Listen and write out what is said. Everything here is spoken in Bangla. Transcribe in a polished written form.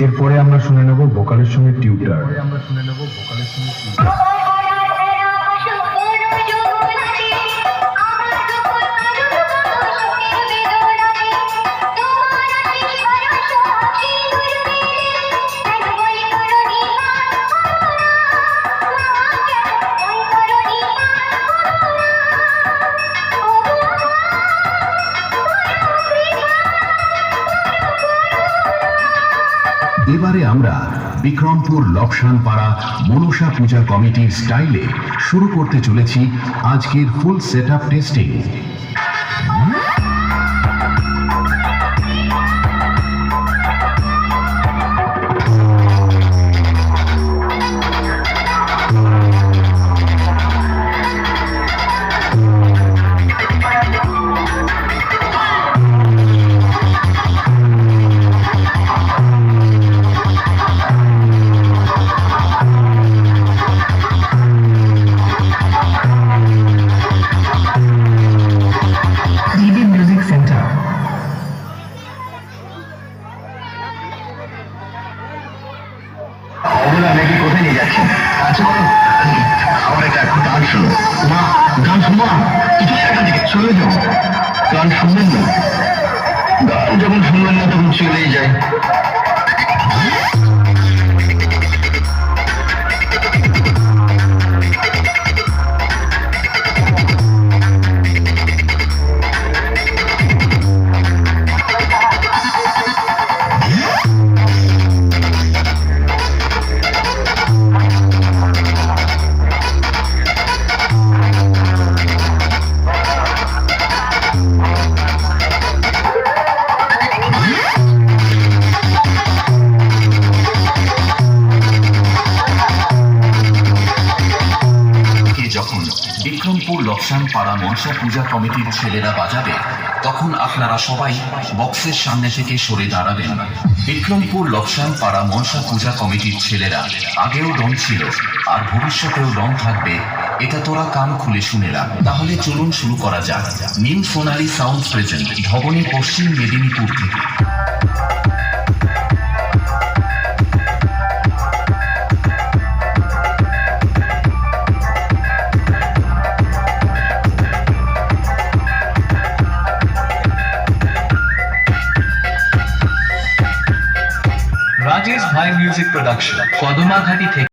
এরপরে আমরা শুনে নেব ভোকালের সঙ্গে টিউটার। এবারে আমরা বিক্রমপুর লবসান পাড়া মনসা পূজা কমিটির স্টাইলে শুরু করতে চলেছি আজকের ফুল সেটআপ টেস্টিং। নাকি কোথায় নিয়ে যাচ্ছেন? আচ্ছা আমার একটা গান শুনো। মা গান শুনবো না, কিছু এখান থেকে চলে যাও। গান শুনবেন না? গান যখন শুনবেন না তখন চলেই যায়। যখন বিক্রমপুর লবসান পাড়া মনসা পূজা কমিটির ছেলেরা বাজাবে তখন আপনারা সবাই বক্সের সামনে থেকে সরে দাঁড়াবেন। বিক্রমপুর লবসান পাড়া মনসা পূজা কমিটির ছেলেরা আগেও ডন ছিল আর ভবিষ্যতেও ডন থাকবে, এটা তোরা কান খুলে শুনে রাখ। তাহলে চলুন শুরু করা যাক। নিউ সোনালী সাউন্ড প্রেজেন্ট, ভবনী, পশ্চিম মেদিনীপুর থেকে। রাজেশ ভাই মিউজিক প্রোডাকশন, কদমাঘাটি থেকে।